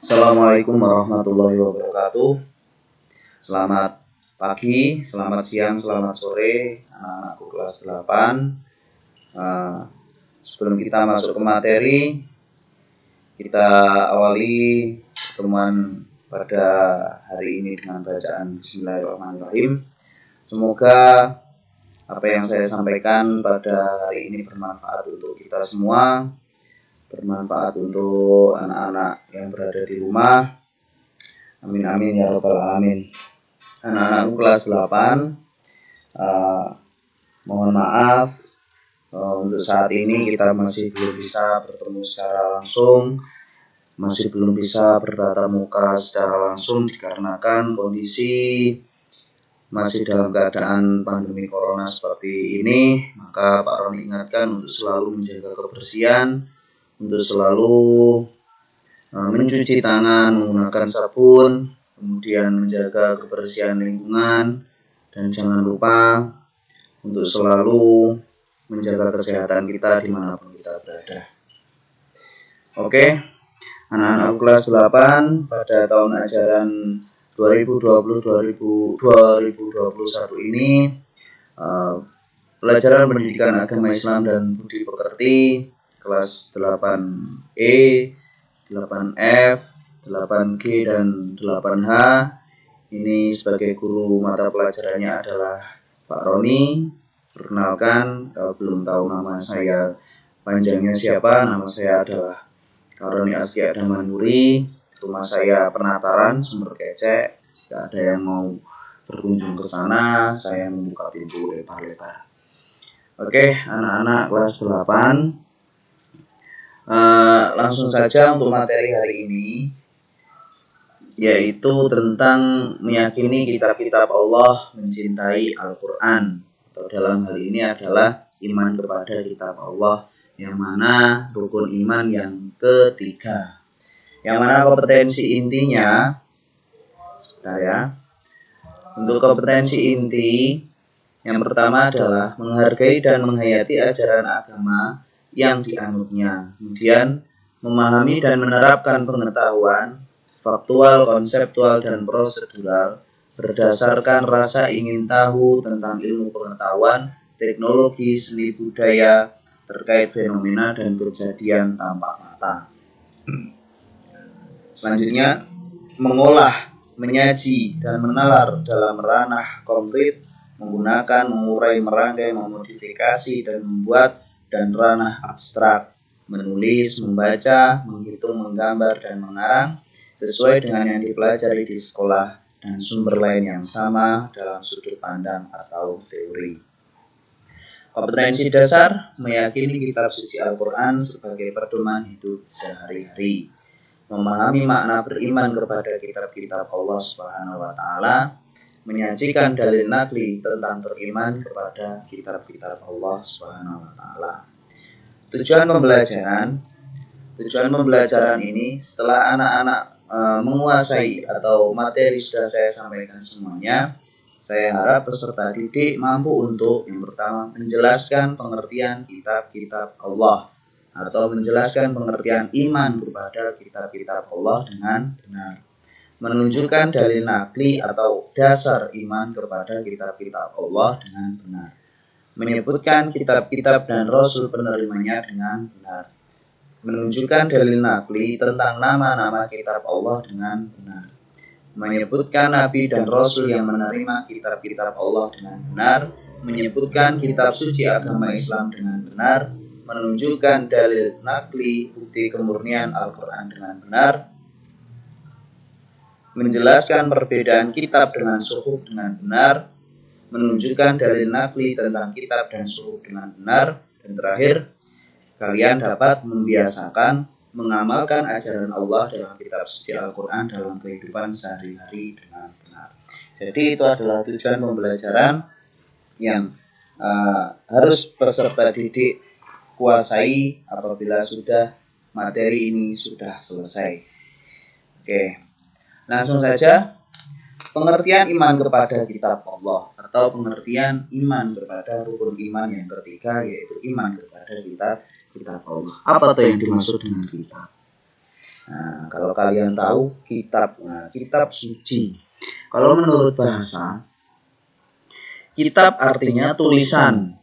Assalamualaikum warahmatullahi wabarakatuh. Selamat pagi, selamat siang, selamat sore anak-anakku kelas 8. Sebelum kita masuk ke materi, kita awali pertemuan pada hari ini dengan bacaan Bismillahirrahmanirrahim. Semoga apa yang saya sampaikan pada hari ini bermanfaat untuk kita semua, bermanfaat untuk anak-anak yang berada di rumah. Amin amin ya rabbal alamin. Anak-anakku kelas 8, mohon maaf untuk saat ini kita masih belum bisa bertemu secara langsung, masih belum bisa bertatap muka secara langsung dikarenakan kondisi masih dalam keadaan pandemi corona seperti ini. Maka Pak Roni ingatkan untuk selalu menjaga kebersihan, untuk selalu mencuci tangan menggunakan sabun, kemudian menjaga kebersihan lingkungan, dan jangan lupa untuk selalu menjaga kesehatan kita dimanapun kita berada. Oke, anak-anak kelas 8 pada tahun ajaran 2020-2021 ini pelajaran pendidikan agama Islam dan budi pekerti kelas 8E, 8F, 8G, dan 8H. Ini sebagai guru mata pelajarannya adalah Pak Roni. Perkenalkan, kalau belum tahu nama saya panjangnya siapa, nama saya adalah Karoni Askia Damanuri. Rumah saya Penataran, Sumber Kecek. Jika ada yang mau berkunjung ke sana, saya membuka pintu lebar-lebar. Oke, anak-anak kelas 8. Langsung saja untuk materi hari ini, yaitu tentang meyakini kitab-kitab Allah, mencintai Al-Quran, atau dalam hal ini adalah iman kepada kitab Allah, yang mana rukun iman yang ketiga, yang mana kompetensi intinya, sebentar ya, untuk kompetensi inti yang pertama adalah menghargai dan menghayati ajaran agama yang dianutnya, kemudian memahami dan menerapkan pengetahuan faktual, konseptual, dan prosedural berdasarkan rasa ingin tahu tentang ilmu pengetahuan, teknologi, seni budaya terkait fenomena dan kejadian tampak mata. Selanjutnya, mengolah, menyaji, dan menalar dalam ranah konkret menggunakan, mengurai, merangkai, memodifikasi, dan membuat, dan ranah abstrak, menulis, membaca, menghitung, menggambar, dan mengarang sesuai dengan yang dipelajari di sekolah dan sumber lain yang sama dalam sudut pandang atau teori. Kompetensi dasar, meyakini kitab suci Al-Quran sebagai pedoman hidup sehari-hari, memahami makna beriman kepada kitab-kitab Allah Subhanahu wa Ta'ala, menyajikan dalil nakli tentang beriman kepada kitab-kitab Allah Subhanahu wa Ta'ala. Tujuan pembelajaran ini, setelah anak-anak menguasai atau materi sudah saya sampaikan semuanya, saya harap peserta didik mampu untuk yang pertama menjelaskan pengertian kitab-kitab Allah, atau menjelaskan pengertian iman kepada kitab-kitab Allah dengan benar, menunjukkan dalil nakli atau dasar iman kepada kitab-kitab Allah dengan benar, menyebutkan kitab-kitab dan rasul penerimanya dengan benar, menunjukkan dalil nakli tentang nama-nama kitab Allah dengan benar, menyebutkan nabi dan rasul yang menerima kitab-kitab Allah dengan benar, menyebutkan kitab suci agama Islam dengan benar, menunjukkan dalil nakli bukti kemurnian Al-Quran dengan benar, menjelaskan perbedaan kitab dengan suhuf dengan benar, menunjukkan dalil nakli tentang kitab dan suhuf dengan benar, dan terakhir, kalian dapat membiasakan mengamalkan ajaran Allah dalam kitab suci Al-Quran dalam kehidupan sehari-hari dengan benar. Jadi itu adalah tujuan pembelajaran yang harus peserta didik kuasai apabila sudah materi ini sudah selesai. Oke, langsung saja. Pengertian iman kepada kitab Allah, atau pengertian iman kepada rukun iman yang ketiga, yaitu iman kepada kitab Allah. Apa yang dimaksud dengan kitab? Nah, kalau kalian tahu kitab, kitab suci. Kalau menurut bahasa, kitab artinya tulisan.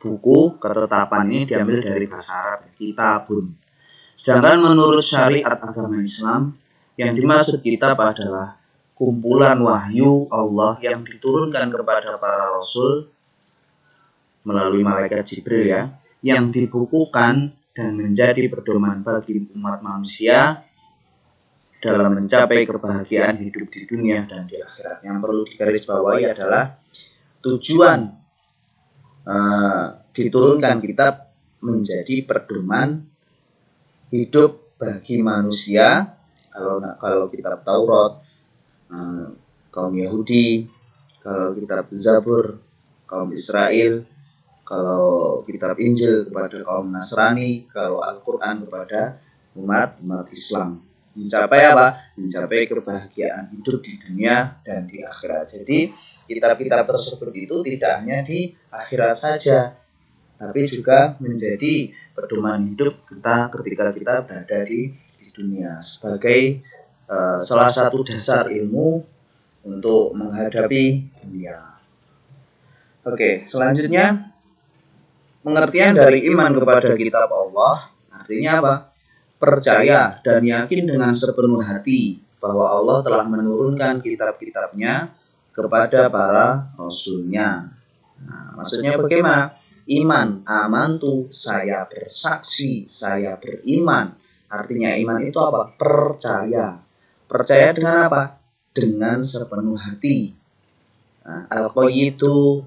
Buku ketetapan ini diambil dari bahasa Arab, kitabun. Sedangkan menurut syariat agama Islam, yang dimaksud kitab adalah kumpulan wahyu Allah yang diturunkan kepada para rasul melalui malaikat Jibril ya, yang dibukukan dan menjadi pedoman bagi umat manusia dalam mencapai kebahagiaan hidup di dunia dan di akhirat. Yang perlu digarisbawahi adalah tujuan diturunkan kitab menjadi pedoman hidup bagi manusia. Kalau kitab Taurat, kaum Yahudi, kalau kitab Zabur, kaum Israel, kalau kitab Injil kepada kaum Nasrani, kalau Al-Quran kepada umat Islam. Mencapai apa? Mencapai kebahagiaan hidup di dunia dan di akhirat. Jadi kitab-kitab tersebut itu tidak hanya di akhirat saja, tapi juga menjadi pedoman hidup kita ketika kita berada di dunia sebagai salah satu dasar ilmu untuk menghadapi dunia. Oke, selanjutnya pengertian dari iman kepada kitab Allah artinya apa? Percaya dan yakin dengan sepenuh hati bahwa Allah telah menurunkan kitab-kitabnya kepada para rasulnya. Nah, maksudnya bagaimana? Iman, amantu, saya bersaksi, saya beriman. Artinya iman itu apa? Percaya. Percaya dengan apa? Dengan sepenuh hati. Nah, al-qayyidu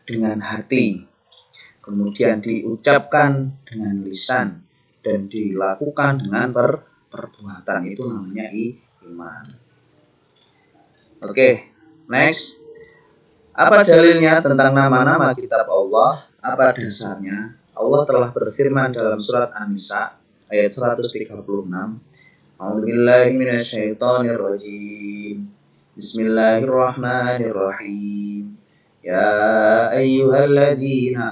dengan hati. Kemudian diucapkan dengan lisan dan dilakukan dengan perbuatan, itu namanya iman. Oke, next. Apa dalilnya tentang nama-nama kitab Allah? Apa dasarnya? Allah telah berfirman dalam surat An-Nisa ayat 136. A'udzubillahi minasyaitonirrajim. Bismillahirrahmanirrahim. Ya ayyuhalladzina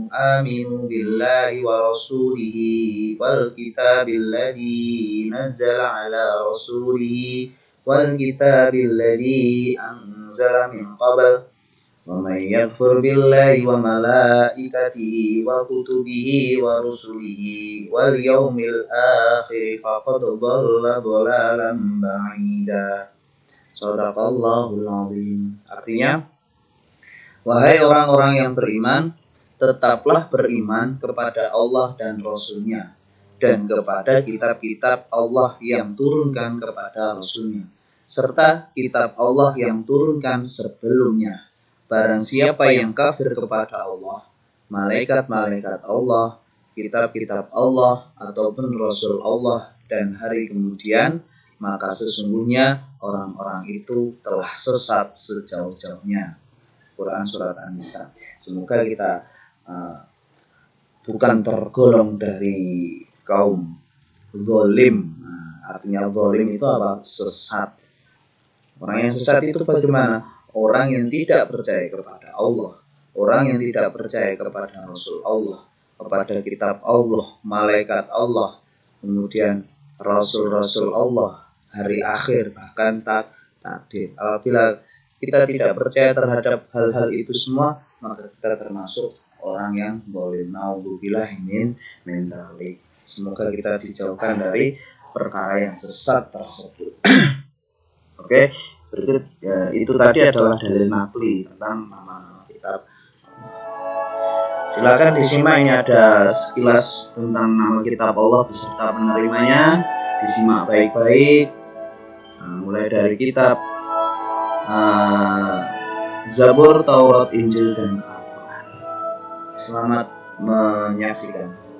aminu billahi wa rasulihi wal kitabil ladzi nazzala ala rasulihi wal kitabil ladzi anzala min qabl wa may yakfur billahi wa malaikatihi wa kutubihi wa rusulihi wal yaumil akhir faqad dhalla dhalalan ba'ida. Shadaqallahul azim. Artinya, wahai orang-orang yang beriman, tetaplah beriman kepada Allah dan Rasul-Nya dan kepada kitab-kitab Allah yang turunkan kepada Rasul-Nya, serta kitab Allah yang turunkan sebelumnya. Barang siapa yang kafir kepada Allah, malaikat-malaikat Allah, kitab-kitab Allah, ataupun Rasul Allah dan hari kemudian, maka sesungguhnya orang-orang itu telah sesat sejauh-jauhnya. Quran Surat An-Nisa. Semoga kita bukan tergolong dari kaum zalim. Artinya zalim itu apa? Sesat. Orang yang sesat itu bagaimana? Orang yang tidak percaya kepada Allah, orang yang tidak percaya kepada Rasul Allah, kepada kitab Allah, malaikat Allah, kemudian Rasul-Rasul Allah, hari akhir, bahkan takdir. Apabila kita tidak percaya terhadap hal-hal itu semua, maka kita termasuk orang yang zalim. Nauzubillah min dzalik. Semoga kita dijauhkan dari perkara yang sesat tersebut. Oke, berikut itu tadi adalah dalil nakli tentang nama kitab. Silakan disimak, ini ada sekilas tentang nama kitab Allah beserta penerimanya. Disimak baik-baik. Mulai dari kitab Zabur, Taurat, Injil, dan Al-Quran. Selamat menyaksikan.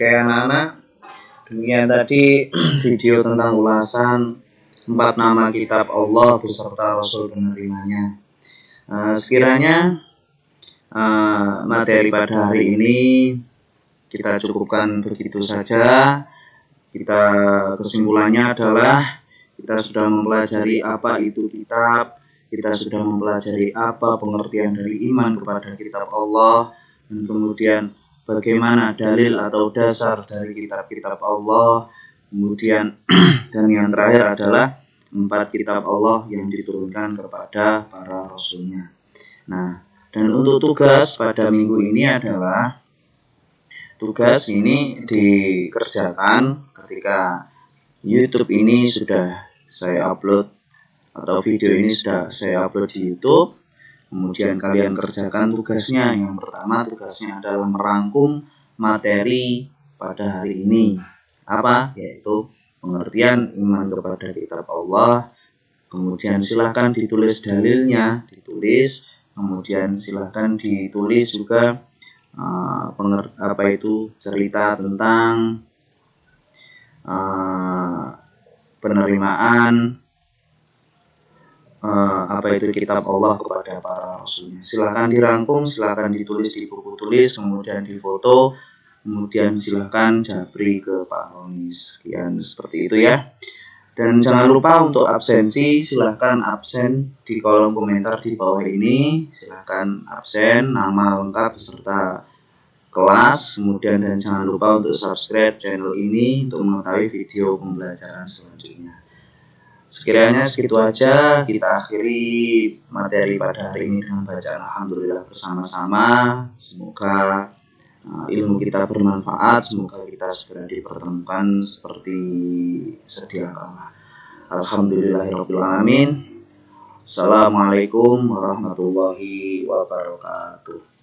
Oke anak-anak, demikian tadi video tentang ulasan 4 nama kitab Allah beserta Rasul penerimanya. Sekiranya materi pada hari ini kita cukupkan begitu saja. Kesimpulannya adalah kita sudah mempelajari apa itu kitab, kita sudah mempelajari apa pengertian dari iman kepada kitab Allah, dan kemudian bagaimana dalil atau dasar dari kitab-kitab Allah. Kemudian dan yang terakhir adalah 4 kitab Allah yang diturunkan kepada para rasulnya. Nah, dan untuk tugas pada minggu ini adalah tugas ini dikerjakan ketika YouTube ini sudah saya upload atau video ini sudah saya upload di YouTube. Kemudian kalian kerjakan tugasnya. Yang pertama tugasnya adalah merangkum materi pada hari ini. Apa? Yaitu pengertian iman kepada kitab Allah. Kemudian silahkan ditulis dalilnya, kemudian silahkan ditulis juga cerita tentang penerimaan kitab Allah kepada para rasulnya. Silahkan dirangkum, silahkan ditulis di buku tulis, kemudian difoto, kemudian silahkan japri ke Pak Roni. Sekian seperti itu ya. Dan jangan lupa untuk absensi, silahkan absen di kolom komentar di bawah ini. Silahkan absen, nama lengkap beserta kelas. Kemudian dan jangan lupa untuk subscribe channel ini untuk mengetahui video pembelajaran selanjutnya. Sekiranya segitu aja, kita akhiri materi pada hari ini dengan bacaan Alhamdulillah bersama-sama. Semoga ilmu kita bermanfaat, semoga kita segera dipertemukan seperti sedia kala. Alhamdulillahirabbil alamin. Assalamualaikum warahmatullahi wabarakatuh.